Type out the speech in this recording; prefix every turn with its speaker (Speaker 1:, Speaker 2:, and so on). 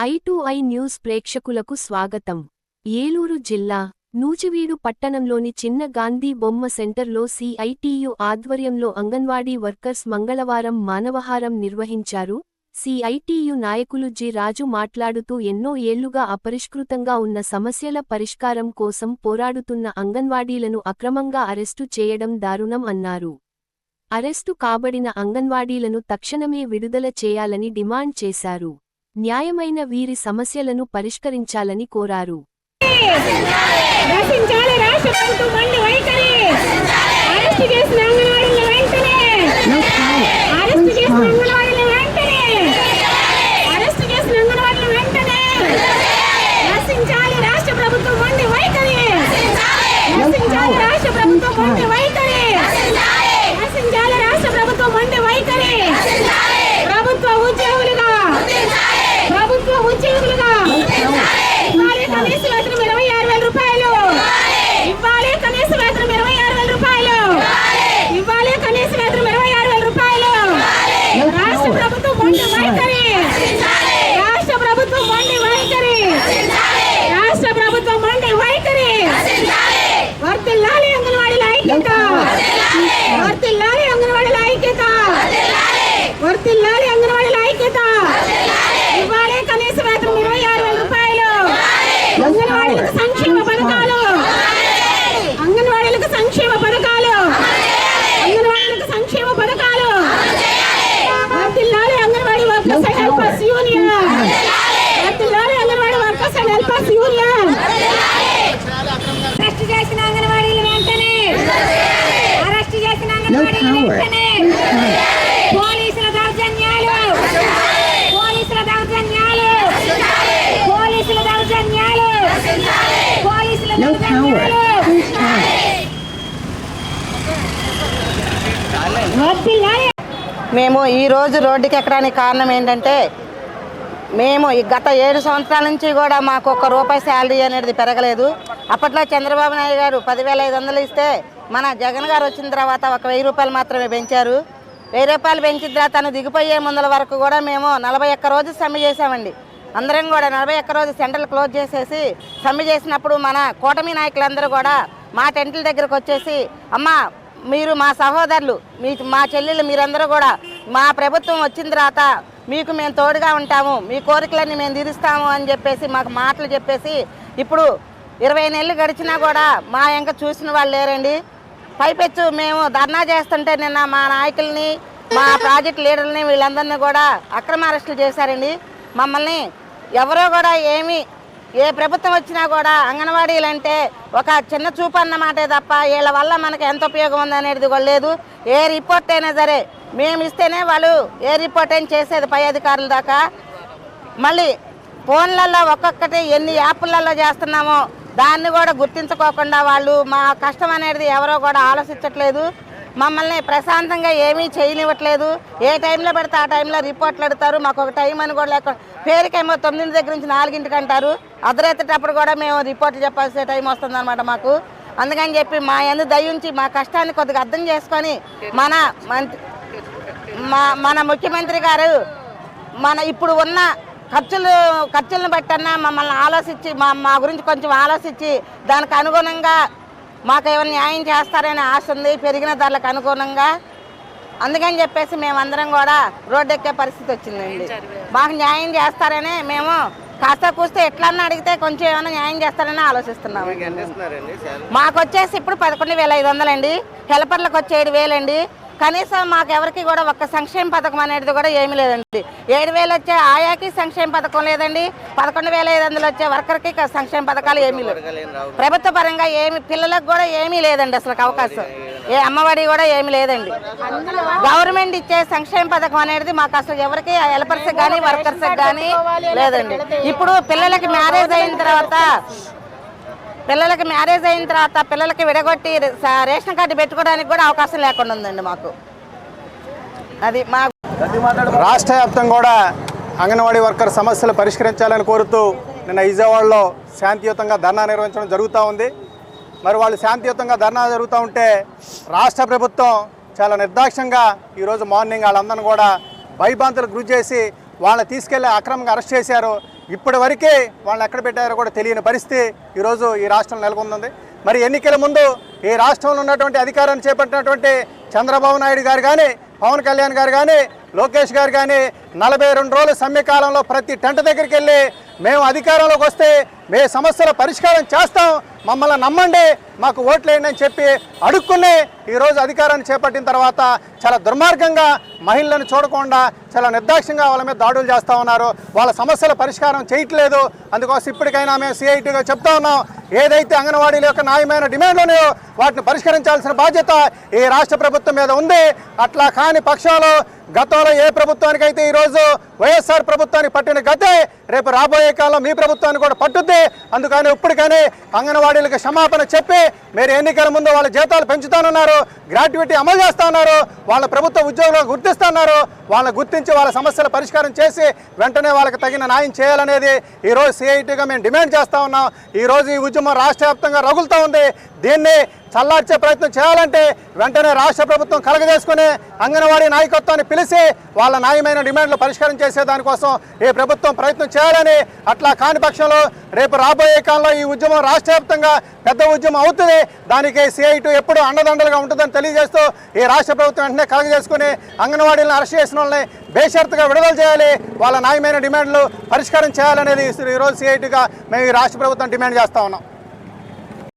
Speaker 1: I2I news ప్రేక్షకులకు స్వాగతం. ఏలూరు జిల్లా నూజివీడు పట్టణంలోని చిన్న గాంధీ బొమ్మ సెంటర్లో CITU ఆధ్వర్యంలో అంగన్వాడీ వర్కర్స్ మంగళవారం మానవహారం నిర్వహించారు. CITU నాయకులు జి. రాజు మాట్లాడుతూ ఎన్నో ఏళ్లుగా అపరిష్కృతంగా ఉన్న సమస్యల పరిష్కారం కోసం పోరాడుతున్న అంగన్వాడీలను అక్రమంగా అరెస్టు చేయడం దారుణం అన్నారు. అరెస్టు కాబడిన అంగన్వాడీలను తక్షణమే విడుదల చేయాలని డిమాండ్ చేశారు. న్యాయమైన వీరి సమస్యలను పరిష్కరించాలని కోరారు.
Speaker 2: మేము ఈరోజు రోడ్డుకి ఎక్కడానికి కారణం ఏంటంటే మేము గత 7 సంవత్సరాల నుంచి కూడా మాకు ₹1 శాలరీ అనేది పెరగలేదు. అప్పట్లో చంద్రబాబు నాయుడు గారు 10,500 ఇస్తే మన జగన్ గారు వచ్చిన తర్వాత ₹1,000 మాత్రమే పెంచారు. ₹1,000 పెంచిన తర్వాత తను దిగిపోయే ముందల వరకు కూడా మేము 41 రోజులు సమ్మె చేసామండి. అందరం కూడా 41 రోజులు సెంటర్లు క్లోజ్ చేసేసి సమ్మె చేసినప్పుడు మన కూటమి నాయకులందరూ కూడా మా టెంట్ల దగ్గరకు వచ్చేసి, అమ్మ మీరు మా సహోదరులు, మా చెల్లెళ్ళు, మీరందరూ కూడా మా ప్రభుత్వం వచ్చిన తర్వాత మీకు మేము తోడుగా ఉంటాము, మీ కోరికలన్నీ మేము తీరుస్తాము అని చెప్పేసి మాకు మాటలు చెప్పేసి ఇప్పుడు 20 నెలలు గడిచినా కూడా మా ఇంకా చూసిన వాళ్ళు లేరండి. పైపెచ్చు మేము ధర్నా చేస్తుంటే నిన్న మా నాయకుల్ని, మా ప్రాజెక్ట్ లీడర్ని, వీళ్ళందరినీ కూడా అక్రమ అరెస్టులు చేశారండి. మమ్మల్ని ఎవరో కూడా ఏ ప్రభుత్వం వచ్చినా కూడా అంగన్వాడీలు అంటే ఒక చిన్న చూపు అన్నమాటే తప్ప వీళ్ళ వల్ల మనకు ఎంత ఉపయోగం ఉందనేది కూడా లేదు. ఏ రిపోర్ట్ అయినా సరే మేము ఇస్తేనే వాళ్ళు ఏ రిపోర్ట్ అయినా చేసేది పై అధికారుల దాకా. మళ్ళీ ఫోన్లలో ఒక్కొక్కటి ఎన్ని యాప్లలో చేస్తున్నామో దాన్ని కూడా గుర్తించుకోకుండా వాళ్ళు మా కష్టం అనేది ఎవరో కూడా ఆలోచించట్లేదు. మమ్మల్ని ప్రశాంతంగా ఏమీ చేయనివ్వట్లేదు. ఏ టైంలో పెడితే ఆ టైంలో రిపోర్ట్లు అడుగుతారు. మాకు ఒక టైం అని కూడా లేకుండా పేరుకేమో 9 దగ్గర నుంచి 4ంటికి అంటారు. అర్ధరాత్రిటప్పుడు కూడా మేము రిపోర్ట్లు చెప్పాల్సిన టైం వస్తుందన్నమాట మాకు. అందుకని చెప్పి మా యందు దయ ఉంచి మా కష్టాన్ని కొద్దిగా అర్థం చేసుకొని మన ముఖ్యమంత్రి గారు మన ఇప్పుడు ఉన్న ఖర్చులను బట్టన్నా మమ్మల్ని ఆలోచించి మా గురించి కొంచెం ఆలోచించి దానికి అనుగుణంగా మాకు ఏమైనా న్యాయం చేస్తారనే ఆశ ఉంది, పెరిగిన ధరలకు అనుగుణంగా. అందుకని చెప్పేసి మేమందరం కూడా రోడ్డు ఎక్కే పరిస్థితి వచ్చిందండి. మాకు న్యాయం చేస్తారనే మేము కాస్త కూస్తే ఎట్లన్నా అడిగితే కొంచెం ఏమైనా న్యాయం చేస్తారని ఆలోచిస్తున్నాము. మాకు వచ్చేసి ఇప్పుడు 11,500 అండి, హెల్పర్లకు వచ్చి 7,000 అండి. కనీసం మాకు ఎవరికి కూడా ఒక్క సంక్షేమ పథకం అనేది కూడా ఏమీ లేదండి. 7,000 వచ్చే ఆయాకి సంక్షేమ పథకం లేదండి. 11,500 వచ్చే వర్కర్కి సంక్షేమ పథకాలు ఏమీ లేవు. ప్రభుత్వ పరంగా పిల్లలకు కూడా ఏమీ లేదండి, అసలు అవకాశం. ఏ అమ్మఒడి కూడా ఏమీ లేదండి. గవర్నమెంట్ ఇచ్చే సంక్షేమ పథకం అనేది మాకు అసలు ఎవరికి హెల్పర్స్ కానీ వర్కర్స్ కానీ లేదండి. ఇప్పుడు పిల్లలకి మ్యారేజ్ అయిన తర్వాత పిల్లలకి విడగొట్టి రేషన్ కార్డు పెట్టుకోవడానికి కూడా అవకాశం లేకుండా ఉందండి మాకు. అది మా
Speaker 3: రాష్ట్ర వ్యాప్తంగా కూడా అంగన్వాడీ వర్కర్ సమస్యలు పరిష్కరించాలని కోరుతూ నిన్న విజయవాడలో శాంతియుతంగా ధర్నా నిర్వహించడం జరుగుతూ ఉంది. మరి వాళ్ళు శాంతియుతంగా ధర్నా జరుగుతూ ఉంటే రాష్ట్ర ప్రభుత్వం చాలా నిర్దాక్ష్యంగా ఈరోజు మార్నింగ్ వాళ్ళందరినీ కూడా భయభ్రాంతులకు గురి చేసి వాళ్ళని తీసుకెళ్లి అక్రమంగా అరెస్ట్ చేశారు. ఇప్పటి వరకే వాళ్ళని ఎక్కడ పెట్టారో కూడా తెలియని పరిస్థితి ఈరోజు ఈ రాష్ట్రం నెలకొంది. మరి ఎన్నికల ముందు ఈ రాష్ట్రంలో ఉన్నటువంటి అధికారాన్ని చేపట్టినటువంటి చంద్రబాబు నాయుడు గారు కానీ, పవన్ కళ్యాణ్ గారు కానీ, లోకేష్ గారు కానీ 42 రోజుల సమ్మెకాలంలో ప్రతి టెంట్ దగ్గరికి వెళ్ళి మేము అధికారంలోకి వస్తే మే సమస్యల పరిష్కారం చేస్తాం, మమ్మల్ని నమ్మండి, మాకు ఓట్లేయండి అని చెప్పి అడుక్కునే ఈరోజు అధికారాన్ని చేపట్టిన తర్వాత చాలా దుర్మార్గంగా మహిళలను చూడకుండా చాలా నిర్దాక్ష్యంగా వాళ్ళ మీద దాడులు చేస్తూ ఉన్నారు. వాళ్ళ సమస్యల పరిష్కారం చేయట్లేదు. అందుకోసం ఇప్పటికైనా మేము సిఐటిగా చెప్తా ఉన్నాం, ఏదైతే అంగన్వాడీల యొక్క న్యాయమైన డిమాండ్లు ఉన్నాయో వాటిని పరిష్కరించాల్సిన బాధ్యత ఈ రాష్ట్ర ప్రభుత్వం మీద ఉంది. అట్లా కాని పక్షంలో గతంలో ఏ ప్రభుత్వానికైతే ఈరోజు వైఎస్ఆర్ ప్రభుత్వానికి పట్టిన గతే రేపు రాబోయే కాలంలో మీ ప్రభుత్వాన్ని కూడా పట్టుద్ది. అందుకని ఇప్పటికైనా అంగన్వాడీలకు క్షమాపణ చెప్పి మీరు ఎన్నికల ముందు వాళ్ళ జీతాలు పెంచుతానన్నారు, గ్రాట్యుటీ అమలు చేస్తున్నారు, వాళ్ళ ప్రభుత్వ ఉద్యోగులను గుర్తిస్తున్నారు. వాళ్ళని గుర్తించి వాళ్ళ సమస్యల పరిష్కారం చేసి వెంటనే వాళ్ళకి తగిన న్యాయం చేయాలనేది ఈరోజు సిఐటిగా మేము డిమాండ్ చేస్తూ ఉన్నాం. ఈరోజు ఈ ఉద్యమం రాష్ట్ర వ్యాప్తంగా రగులుతూ ఉంది. దీన్ని చల్లార్చే ప్రయత్నం చేయాలంటే వెంటనే రాష్ట్ర ప్రభుత్వం కలగజేసుకుని అంగన్వాడీ నాయకత్వాన్ని పిలిచి వాళ్ళ న్యాయమైన డిమాండ్లు పరిష్కారం చేసే దానికోసం ఈ ప్రభుత్వం ప్రయత్నం చేయాలని, అట్లా కాని పక్షంలో రేపు రాబోయే కాలంలో ఈ ఉద్యమం రాష్ట్ర వ్యాప్తంగా పెద్ద ఉద్యమం అవుతుంది. దానికి సిఐటి ఎప్పుడు అండదండలుగా ఉంటుందని తెలియజేస్తూ ఈ రాష్ట్ర ప్రభుత్వం వెంటనే కలగజేసుకుని అంగన్వాడీలను అరెస్ట్ చేసిన వాళ్ళని బేషరతుగా విడుదల చేయాలి, వాళ్ళ న్యాయమైన డిమాండ్లు పరిష్కారం చేయాలనేది ఈరోజు సిఐటిగా మేము ఈ రాష్ట్ర ప్రభుత్వం డిమాండ్ చేస్తూ ఉన్నాం.